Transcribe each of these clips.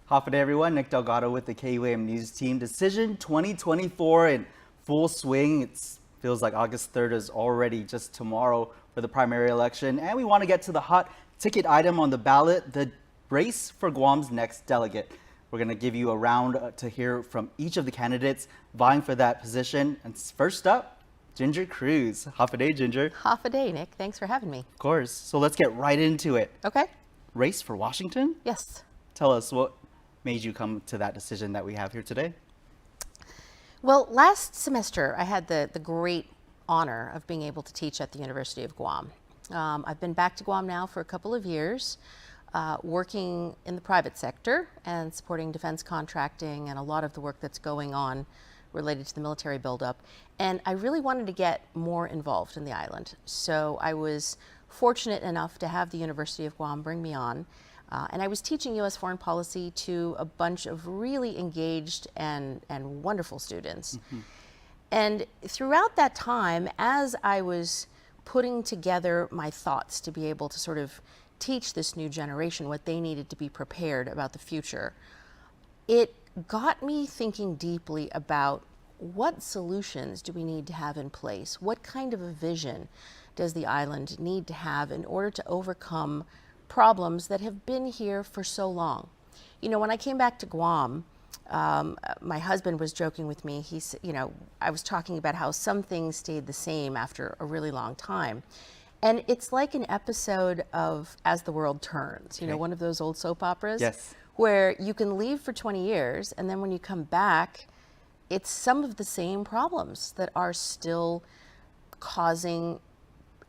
Hop day, everyone. Nick Delgado with the KUAM News Team. Decision 2024 in full swing. It feels like August 3rd is already just tomorrow for the primary election. And we want to get to the hot ticket item on the ballot, the race for Guam's next delegate. We're going to give you a round to hear from each of the candidates vying for that position. And first up, Ginger Cruz. Half a day, Ginger. Half a day, Nick. Thanks for having me. Of course. So let's get right into it. Okay. Race for Washington? Yes. Tell us what made you come to that decision that we have here today? Well, last semester I had the great honor of being able to teach at the University of Guam. I've been back to Guam now for a couple of years, working in the private sector and supporting defense contracting and a lot of the work that's going on related to the military buildup. And I really wanted to get more involved in the island. So I was fortunate enough to have the University of Guam bring me on. And I was teaching U.S. foreign policy to a bunch of really engaged and wonderful students. Mm-hmm. And throughout that time, as I was putting together my thoughts to be able to sort of teach this new generation what they needed to be prepared about the future, it got me thinking deeply about what solutions do we need to have in place? What kind of a vision does the island need to have in order to overcome problems that have been here for so long? You know, when I came back to Guam, my husband was joking with me. I was talking about how some things stayed the same after a really long time. And it's like an episode of As the World Turns, you know, one of those old soap operas. Yes. Where you can leave for 20 years and then when you come back, it's some of the same problems that are still causing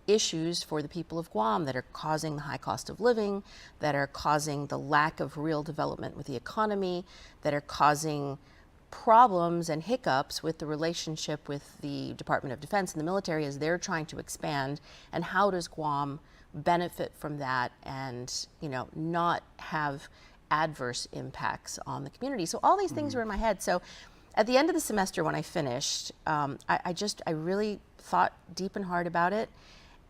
issues for the people of Guam, that are causing the high cost of living, that are causing the lack of real development with the economy, that are causing problems and hiccups with the relationship with the Department of Defense and the military as they're trying to expand. And how does Guam benefit from that and, you know, not have adverse impacts on the community? So all these things were in my head. So at the end of the semester when I finished, I really thought deep and hard about it.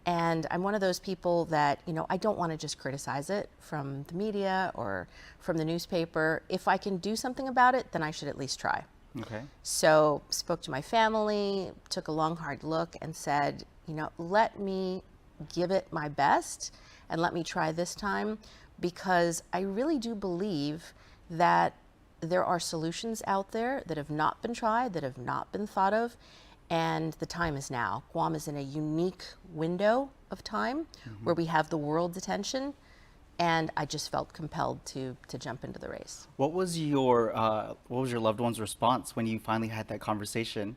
And I'm one of those people that, you know, I don't want to just criticize it from the media or from the newspaper. If I can do something about it, then I should at least try. Okay. So spoke to my family, took a long, hard look and said, you know, let me give it my best and let me try this time, because I really do believe that there are solutions out there that have not been tried, that have not been thought of. And the time is now. Guam is in a unique window of time where we have the world's attention, and I just felt compelled to jump into the race. What was your loved one's response when you finally had that conversation?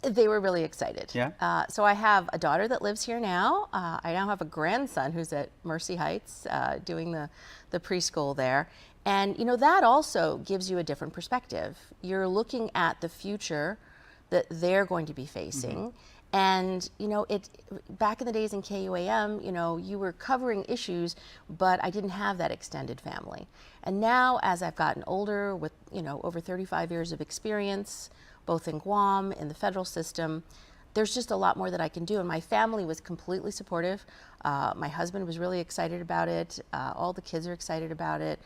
They were really excited. Yeah. So I have a daughter that lives here now. I now have a grandson who's at Mercy Heights doing the preschool there. And you know, that also gives you a different perspective. You're looking at the future that they're going to be facing. And you know, back in the days in KUAM, you know, you were covering issues, but I didn't have that extended family. And now, as I've gotten older, with, you know, over 35 years of experience, both in Guam, in the federal system, there's just a lot more that I can do. And my family was completely supportive. My husband was really excited about it. All the kids are excited about it.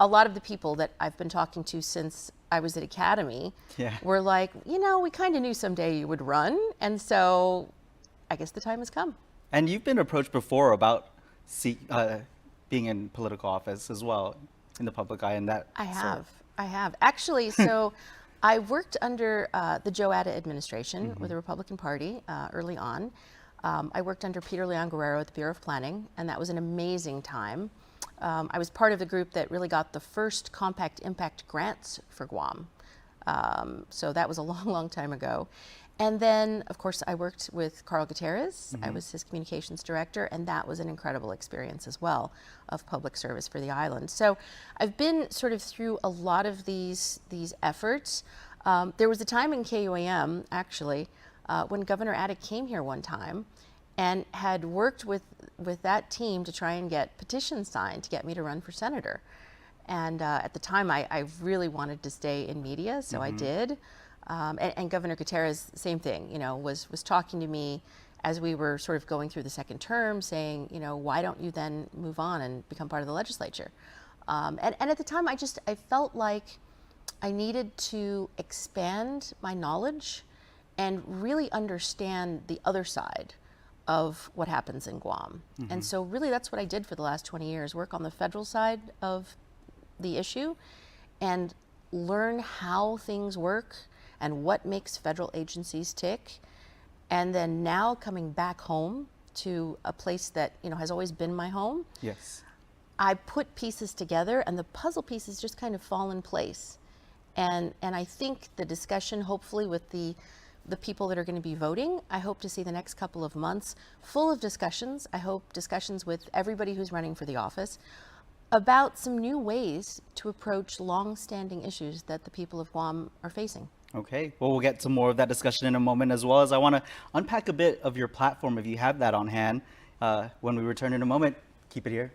A lot of the people that I've been talking to since I was at Academy were like, you know, we kind of knew someday you would run. And so I guess the time has come. And you've been approached before about being in political office as well, in the public eye, and that. I have. Actually, so I worked under the Joe Atta administration with the Republican Party early on. I worked under Peter Leon Guerrero at the Bureau of Planning, and that was an amazing time. I was part of the group that really got the first compact impact grants for Guam. So that was a long, long time ago. And then, of course, I worked with Carl Gutierrez. I was his communications director, and that was an incredible experience as well of public service for the island. So I've been sort of through a lot of these efforts. There was a time in KUAM, actually, when Governor Atta came here one time and had worked with that team to try and get petitions signed to get me to run for senator. And at the time, I really wanted to stay in media, so I did. And Governor Gutierrez, same thing, you know, was talking to me as we were sort of going through the second term, saying, you know, why don't you then move on and become part of the legislature? And at the time, I felt like I needed to expand my knowledge and really understand the other side of what happens in Guam. And so really that's what I did for the last 20 years, work on the federal side of the issue and learn how things work and what makes federal agencies tick. And then now coming back home to a place that, you know, has always been my home. Yes. I put pieces together and the puzzle pieces just kind of fall in place. And I think the discussion, hopefully with the people that are going to be voting, I hope to see the next couple of months full of discussions. I hope discussions with everybody who's running for the office about some new ways to approach long-standing issues that the people of Guam are facing. Okay, well, we'll get to more of that discussion in a moment, as well as I want to unpack a bit of your platform if you have that on hand. When we return in a moment, keep it here.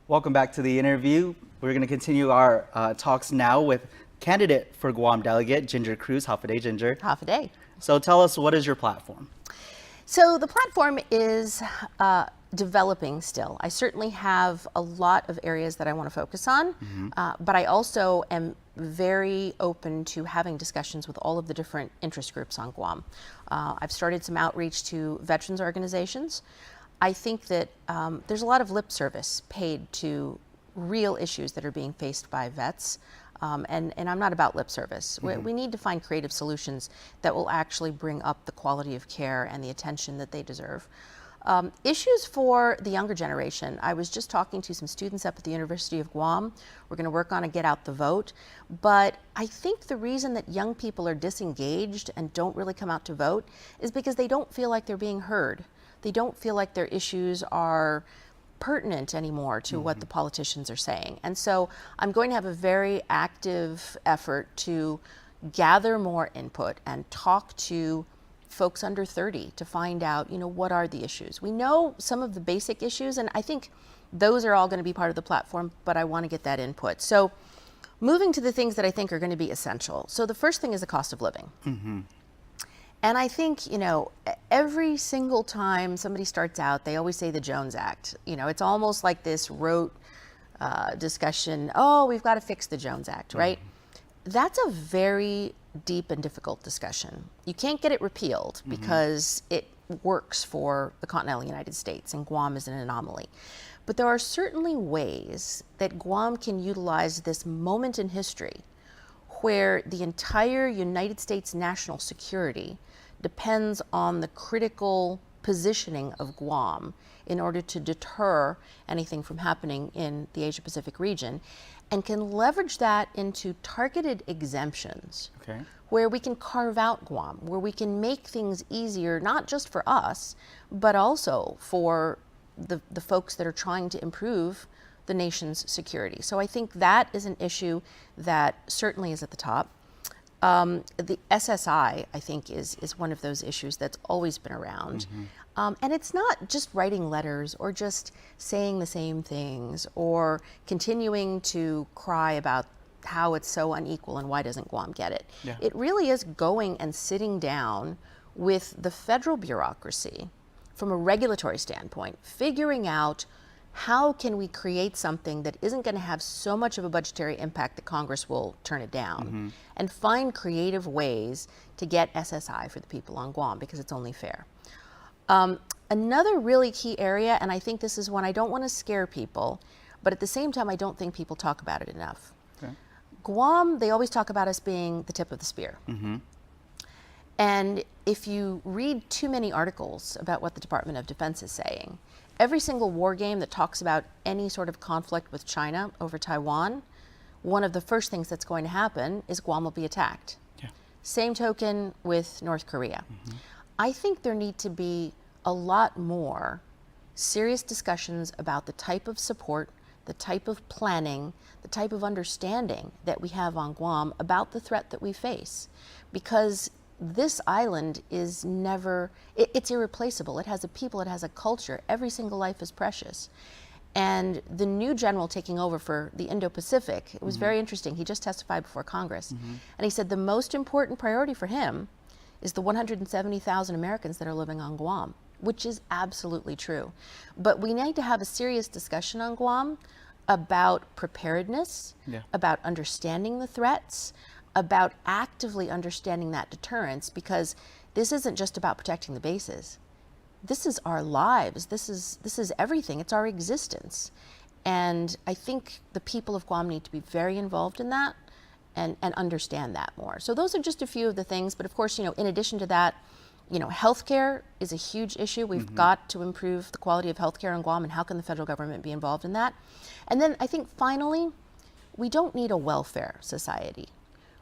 Welcome back to the interview. We're going to continue our talks now with candidate for Guam delegate, Ginger Cruz. Half a day, Ginger. Half a day. So tell us, what is your platform? So the platform is developing still. I certainly have a lot of areas that I want to focus on, but I also am very open to having discussions with all of the different interest groups on Guam. I've started some outreach to veterans organizations. I think that there's a lot of lip service paid to real issues that are being faced by vets, and I'm not about lip service. We need to find creative solutions that will actually bring up the quality of care and the attention that they deserve. Issues for the younger generation. I was just talking to some students up at the University of Guam. We're going to work on a Get Out the Vote, but I think the reason that young people are disengaged and don't really come out to vote is because they don't feel like they're being heard. They don't feel like their issues are pertinent anymore to what the politicians are saying. And so I'm going to have a very active effort to gather more input and talk to folks under 30 to find out, you know, what are the issues. We know some of the basic issues, and I think those are all going to be part of the platform, but I want to get that input. So moving to the things that I think are going to be essential. So the first thing is the cost of living. And I think, you know, every single time somebody starts out, they always say the Jones Act. You know, it's almost like this rote discussion, oh, we've got to fix the Jones Act, right? That's a very deep and difficult discussion. You can't get it repealed because it works for the continental United States, and Guam is an anomaly. But there are certainly ways that Guam can utilize this moment in history where the entire United States national security depends on the critical positioning of Guam in order to deter anything from happening in the Asia-Pacific region, and can leverage that into targeted exemptions where we can carve out Guam, where we can make things easier, not just for us, but also for the folks that are trying to improve the nation's security. So I think that is an issue that certainly is at the top. The SSI, I think, is one of those issues that's always been around. And it's not just writing letters or just saying the same things or continuing to cry about how it's so unequal and why doesn't Guam get it. It really is going and sitting down with the federal bureaucracy from a regulatory standpoint, figuring out how can we create something that isn't going to have so much of a budgetary impact that Congress will turn it down, and find creative ways to get SSI for the people on Guam, because it's only fair. Another really key area, and I think this is one I don't want to scare people, but at the same time I don't think people talk about it enough. Guam, they always talk about us being the tip of the spear. And if you read too many articles about what the Department of Defense is saying, every single war game that talks about any sort of conflict with China over Taiwan, one of the first things that's going to happen is Guam will be attacked. Same token with North Korea. I think there need to be a lot more serious discussions about the type of support, the type of planning, the type of understanding that we have on Guam about the threat that we face. Because this island is never, it's irreplaceable. It has a people, it has a culture. Every single life is precious. And the new general taking over for the Indo-Pacific, it was very interesting. He just testified before Congress. And he said the most important priority for him is the 170,000 Americans that are living on Guam, which is absolutely true. But we need to have a serious discussion on Guam about preparedness, about understanding the threats, about actively understanding that deterrence, because this isn't just about protecting the bases. This is our lives. This is everything. It's our existence. And I think the people of Guam need to be very involved in that and understand that more. So those are just a few of the things. But of course, you know, in addition to that, you know, healthcare is a huge issue. We've got to improve the quality of healthcare in Guam, and how can the federal government be involved in that? And then I think finally, we don't need a welfare society.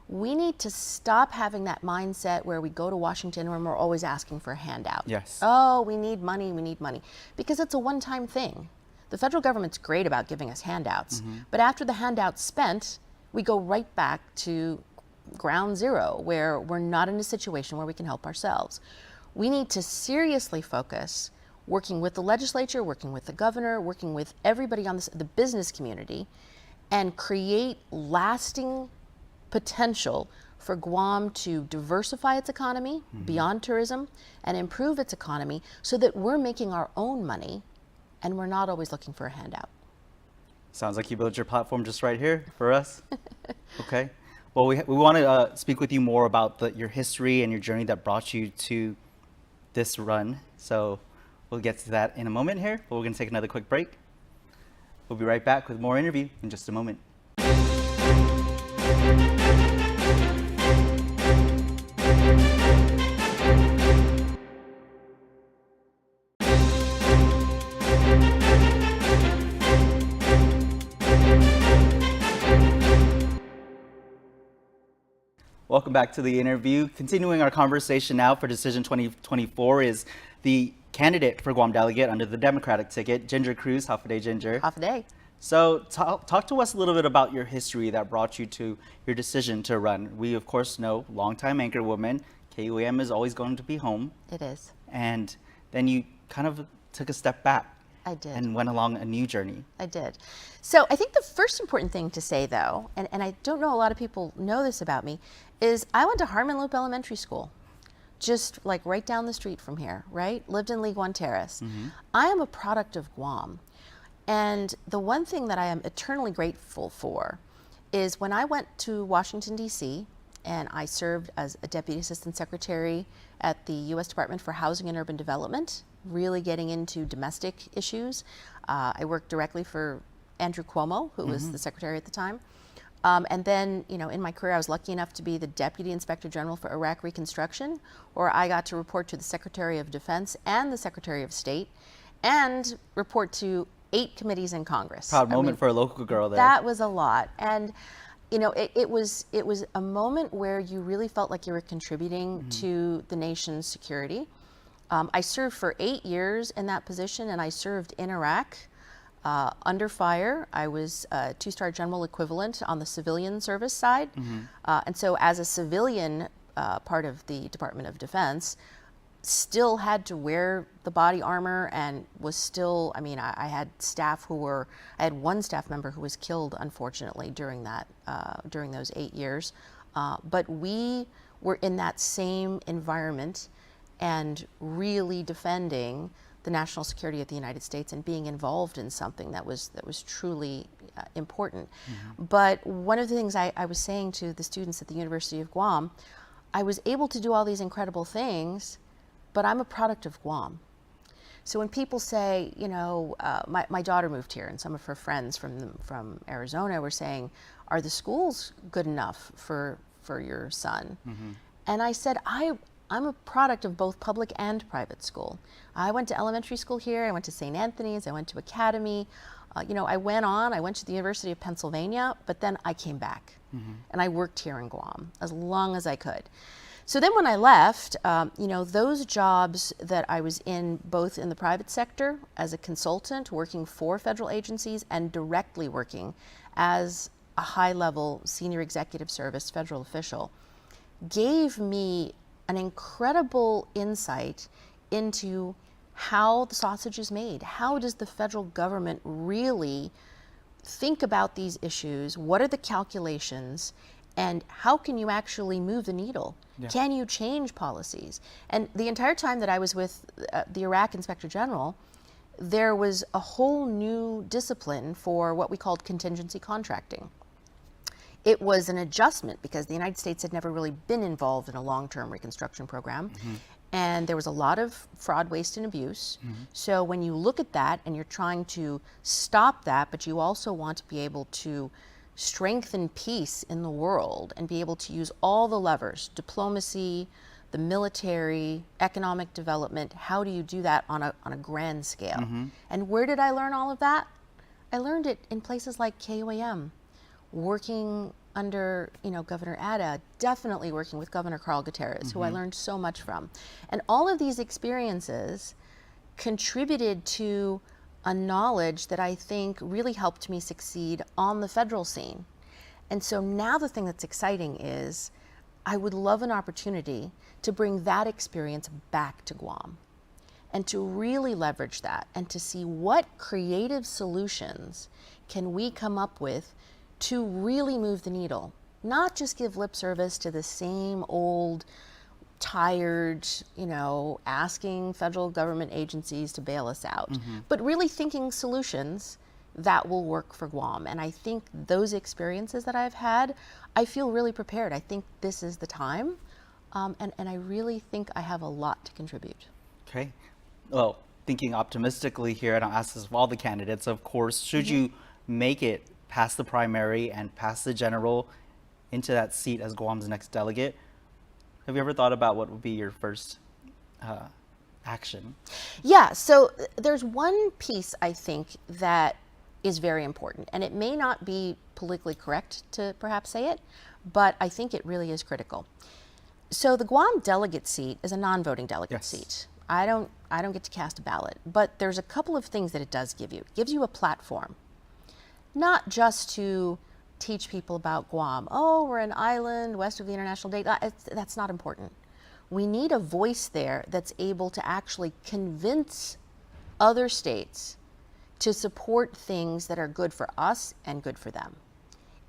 We need to stop having that mindset where we go to Washington and we're always asking for a handout. Yes. Oh, we need money, because it's a one-time thing. The federal government's great about giving us handouts, but after the handout's spent, we go right back to ground zero, where we're not in a situation where we can help ourselves. We need to seriously focus, working with the legislature, working with the governor, working with everybody on the business community, and create lasting potential for Guam to diversify its economy beyond tourism and improve its economy so that we're making our own money and we're not always looking for a handout. Sounds like you built your platform just right here for us. Okay. Well, we want to speak with you more about your history and your journey that brought you to this run. So we'll get to that in a moment here, but we're going to take another quick break. We'll be right back with more interview in just a moment. Welcome back to the interview. Continuing our conversation now for Decision 2024 is the candidate for Guam delegate under the Democratic ticket, Ginger Cruz. Hafaday, Ginger. Hafaday. So talk to us a little bit about your history that brought you to your decision to run. We, of course, know longtime anchor woman, KUAM is always going to be home. It is. And then you kind of took a step back. I did. And went along a new journey. I did. So I think the first important thing to say, though, and I don't know a lot of people know this about me, is I went to Harmon Loop Elementary School, just like right down the street from here, right? Lived in League One Terrace. I am a product of Guam. And the one thing that I am eternally grateful for is when I went to Washington, D.C., and I served as a Deputy Assistant Secretary at the U.S. Department for Housing and Urban Development, really getting into domestic issues. I worked directly for Andrew Cuomo, who was the Secretary at the time. And then, you know, in my career, I was lucky enough to be the Deputy Inspector General for Iraq Reconstruction, where I got to report to the Secretary of Defense and the Secretary of State, and report to 8 committees in Congress. Proud moment for a local girl there. That was a lot. And you know, it was a moment where you really felt like you were contributing to the nation's security. I served for 8 years in that position, and I served in Iraq under fire. I was a 2-star general equivalent on the civilian service side. And so as a civilian part of the Department of Defense, still had to wear the body armor and was still, I mean, I had staff I had one staff member who was killed, unfortunately, during those 8 years. But we were in that same environment and really defending the national security of the United States and being involved in something that was truly important. But one of the things I was saying to the students at the University of Guam, I was able to do all these incredible things, but I'm a product of Guam. So when people say, you know, my daughter moved here, and some of her friends from Arizona were saying, are the schools good enough for your son? And I said, I'm a product of both public and private school. I went to elementary school here, I went to St. Anthony's, I went to Academy. You know, I went to the University of Pennsylvania, but then I came back. And I worked here in Guam as long as I could. So then when I left, you know, those jobs that I was in, both in the private sector as a consultant working for federal agencies and directly working as a high-level senior executive service federal official, gave me an incredible insight into how the sausage is made. How does the federal government really think about these issues? What are the calculations? And how can you actually move the needle? Yeah. Can you change policies? And the entire time that I was with the Iraq Inspector General, there was a whole new discipline for what we called contingency contracting. It was an adjustment because the United States had never really been involved in a long-term reconstruction program. And there was a lot of fraud, waste, and abuse. So when you look at that and you're trying to stop that, but you also want to be able to strengthen peace in the world and be able to use all the levers, diplomacy, the military, economic development, how do you do that on a grand scale? And where did I learn all of that? I learned it in places like KOAM, working under Governor Adda, definitely working with Governor Carl Gutierrez, who I learned so much from. And all of these experiences contributed to a knowledge that I think really helped me succeed on the federal scene. And so now the thing that's exciting is I would love an opportunity to bring that experience back to Guam and to really leverage that and to see what creative solutions can we come up with to really move the needle, not just give lip service to the same old tired, asking federal government agencies to bail us out, but really thinking solutions that will work for Guam. And I think those experiences that I've had, I feel really prepared. I think this is the time, and I really think I have a lot to contribute. Okay. Well, thinking optimistically here, and I'll ask this of all the candidates, of course, should you make it past the primary and past the general into that seat as Guam's next delegate, have you ever thought about what would be your first action? Yeah, so there's one piece I think that is very important, and it may not be politically correct to perhaps say it, but I think it really is critical. So the Guam delegate seat is a non-voting delegate seat. I don't get to cast a ballot, but there's a couple of things that it does give you. It gives you a platform, not just to teach people about Guam. Oh, we're an island west of the international date. That's not important. We need a voice there that's able to actually convince other states to support things that are good for us and good for them.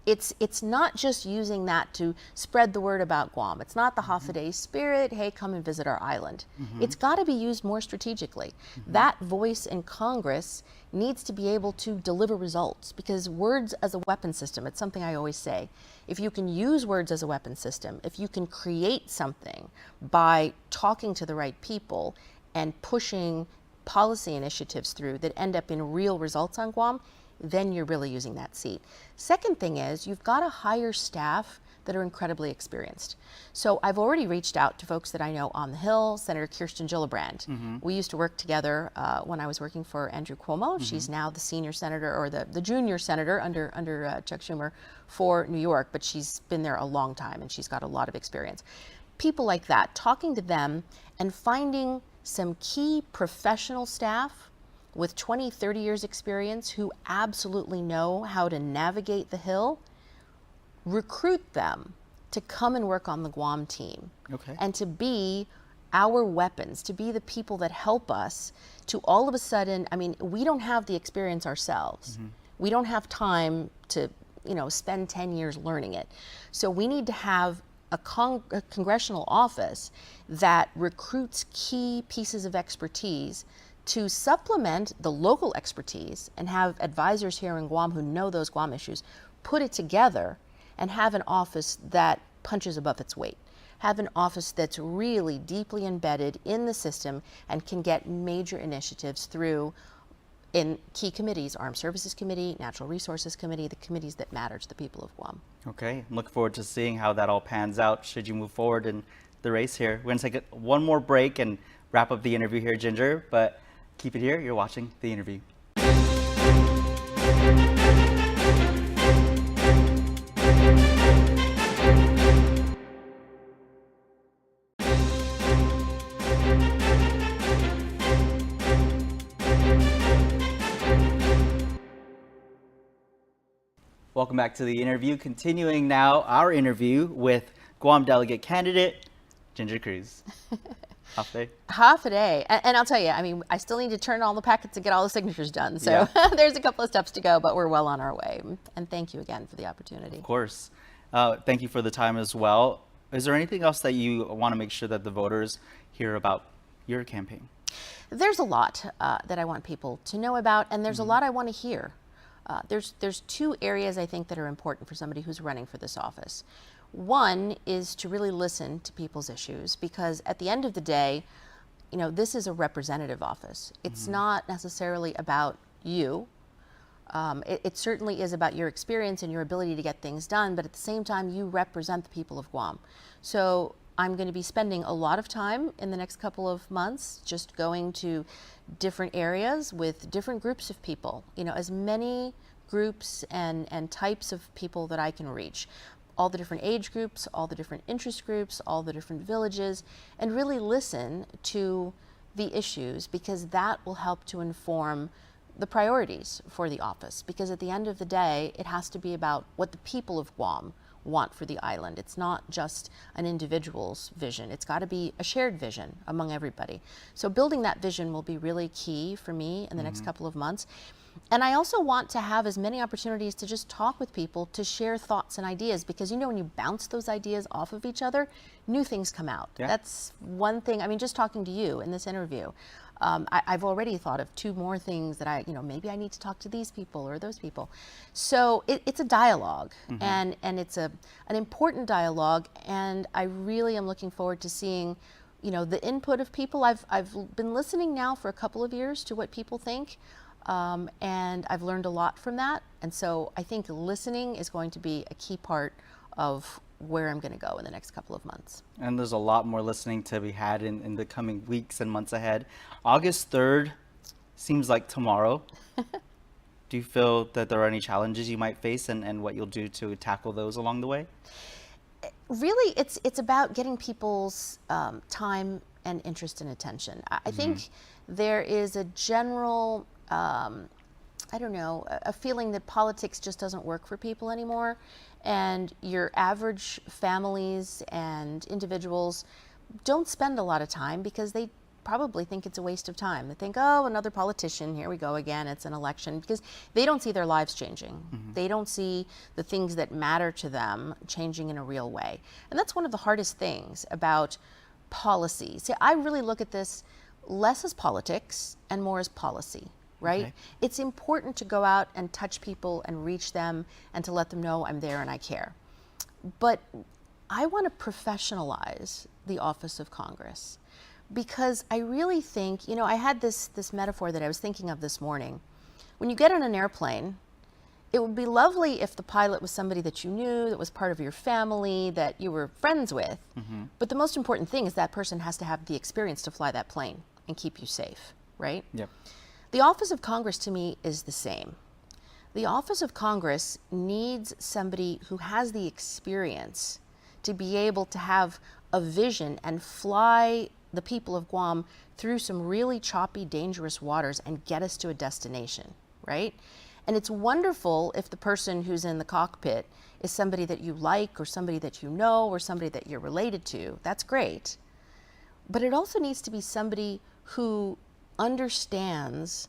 It's not just using that to spread the word about Guam. It's not the Hafaday spirit, hey, come and visit our island. It's got to be used more strategically. That voice in Congress needs to be able to deliver results, because words as a weapon system, it's something I always say. If you can use words as a weapon system, if you can create something by talking to the right people and pushing policy initiatives through that end up in real results on Guam, then you're really using that seat. Second thing is you've got to hire staff that are incredibly experienced. So I've already reached out to folks that I know on the Hill, Senator Kirsten Gillibrand. We used to work together when I was working for Andrew Cuomo. She's now the senior senator, or the junior senator under Chuck Schumer for New York, but she's been there a long time and she's got a lot of experience. People like that, talking to them and finding some key professional staff with 20, 30 years experience who absolutely know how to navigate the Hill, recruit them to come and work on the Guam team. And to be our weapons, to be the people that help us to all of a sudden, I mean, we don't have the experience ourselves. We don't have time to, spend 10 years learning it. So we need to have a congressional office that recruits key pieces of expertise to supplement the local expertise and have advisors here in Guam who know those Guam issues, put it together and have an office that punches above its weight. Have an office that's really deeply embedded in the system and can get major initiatives through in key committees, Armed Services Committee, Natural Resources Committee, the committees that matter to the people of Guam. Okay, look forward to seeing how that all pans out should you move forward in the race here. We're going to take one more break and wrap up the interview here, Ginger, but keep it here. You're watching The Interview. Welcome back to The Interview. Continuing now our interview with Guam delegate candidate Ginger Cruz. Half day? Half a day. And I'll tell you, I mean, I still need to turn all the packets and get all the signatures done. So there's a couple of steps to go, but we're well on our way. And thank you again for the opportunity. Of course. Thank you for the time as well. Is there anything else that you want to make sure that the voters hear about your campaign? There's a lot that I want people to know about, and there's a lot I want to hear. There's two areas I think that are important for somebody who's running for this office. One is to really listen to people's issues, because at the end of the day, you know, this is a representative office. It's not necessarily about you. It certainly is about your experience and your ability to get things done, but at the same time, you represent the people of Guam. So I'm going to be spending a lot of time in the next couple of months just going to different areas with different groups of people, you know, as many groups and types of people that I can reach. All the different age groups, all the different interest groups, all the different villages, and really listen to the issues, because that will help to inform the priorities for the office. Because at the end of the day, it has to be about what the people of Guam want for the island. It's not just an individual's vision. It's got to be a shared vision among everybody. So building that vision will be really key for me in the next couple of months. And I also want to have as many opportunities to just talk with people, to share thoughts and ideas, because you know, when you bounce those ideas off of each other, new things come out. Yeah. That's one thing. I mean, just talking to you in this interview, I've already thought of two more things that maybe I need to talk to these people or those people. So it's a dialogue, and it's an important dialogue, and I really am looking forward to seeing, you know, the input of people. I've been listening now for a couple of years to what people think. And I've learned a lot from that. And so I think listening is going to be a key part of where I'm going to go in the next couple of months. And there's a lot more listening to be had in the coming weeks and months ahead. August 3rd seems like tomorrow. Do you feel that there are any challenges you might face, and what you'll do to tackle those along the way? Really, it's about getting people's time and interest and attention. I think there is a general a feeling that politics just doesn't work for people anymore. And your average families and individuals don't spend a lot of time because they probably think it's a waste of time. They think, oh, another politician, here we go again, it's an election, because they don't see their lives changing. They don't see the things that matter to them changing in a real way. And that's one of the hardest things about policy. See, I really look at this less as politics and more as policy. Right? Okay. It's important to go out and touch people and reach them and to let them know I'm there and I care. But I want to professionalize the office of Congress, because I really think, you know, I had this metaphor that I was thinking of this morning. When you get on an airplane, it would be lovely if the pilot was somebody that you knew, that was part of your family, that you were friends with. But the most important thing is that person has to have the experience to fly that plane and keep you safe, right? Yep. The office of Congress to me is the same. The office of Congress needs somebody who has the experience to be able to have a vision and fly the people of Guam through some really choppy, dangerous waters and get us to a destination, right? And it's wonderful if the person who's in the cockpit is somebody that you like, or somebody that you know, or somebody that you're related to. That's great. But it also needs to be somebody who understands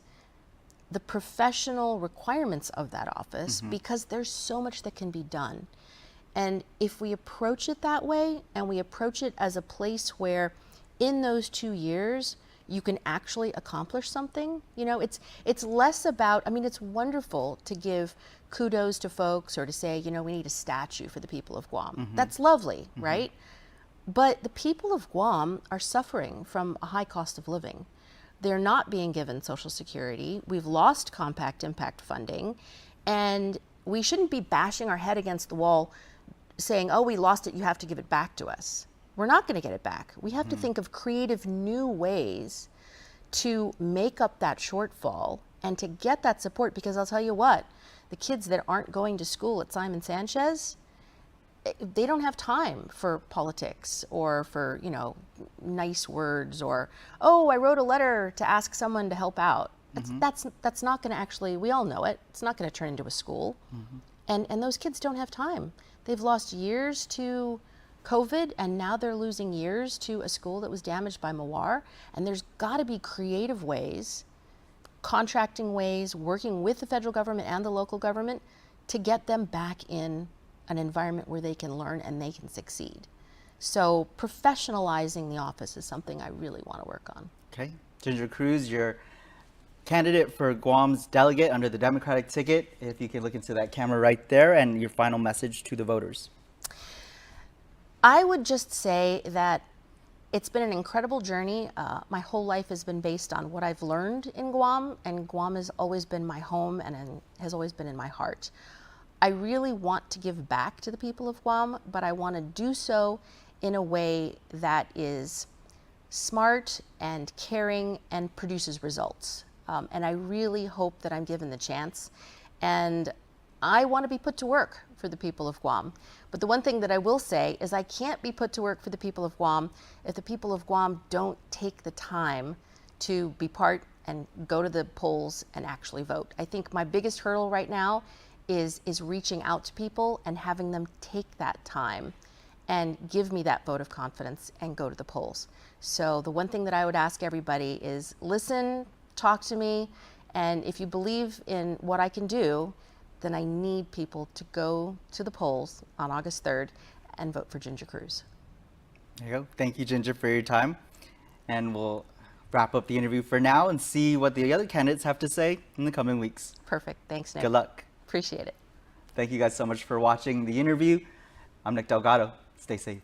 the professional requirements of that office, because there's so much that can be done. And if we approach it that way, and we approach it as a place where in those 2 years you can actually accomplish something, you know, it's less about, I mean, it's wonderful to give kudos to folks or to say, you know, we need a statue for the people of Guam. That's lovely, right? But the people of Guam are suffering from a high cost of living. They're not being given Social Security. We've lost compact impact funding, and we shouldn't be bashing our head against the wall saying, oh, we lost it, you have to give it back to us. We're not going to get it back. We have to think of creative new ways to make up that shortfall and to get that support, because I'll tell you what, the kids that aren't going to school at Simon Sanchez, they don't have time for politics or for, you know, nice words, or, oh, I wrote a letter to ask someone to help out. That's not going to actually, we all know it, it's not going to turn into a school. And those kids don't have time. They've lost years to COVID, and now they're losing years to a school that was damaged by Mawar. And there's got to be creative ways, contracting ways, working with the federal government and the local government to get them back in an environment where they can learn and they can succeed. So professionalizing the office is something I really want to work on. Okay. Ginger Cruz, your candidate for Guam's delegate under the Democratic ticket. If you can look into that camera right there, and your final message to the voters. I would just say that it's been an incredible journey. My whole life has been based on what I've learned in Guam, and Guam has always been my home and has always been in my heart. I really want to give back to the people of Guam, but I want to do so in a way that is smart and caring and produces results. And I really hope that I'm given the chance. And I want to be put to work for the people of Guam. But the one thing that I will say is I can't be put to work for the people of Guam if the people of Guam don't take the time to be part and go to the polls and actually vote. I think my biggest hurdle right now is reaching out to people and having them take that time and give me that vote of confidence and go to the polls. So the one thing that I would ask everybody is listen, talk to me, and if you believe in what I can do, then I need people to go to the polls on August 3rd and vote for Ginger Cruz. There you go. Thank you, Ginger, for your time. And we'll wrap up the interview for now and see what the other candidates have to say in the coming weeks. Perfect. Thanks, Nick. Good luck. Appreciate it. Thank you guys so much for watching the interview. I'm Nick Delgado. Stay safe.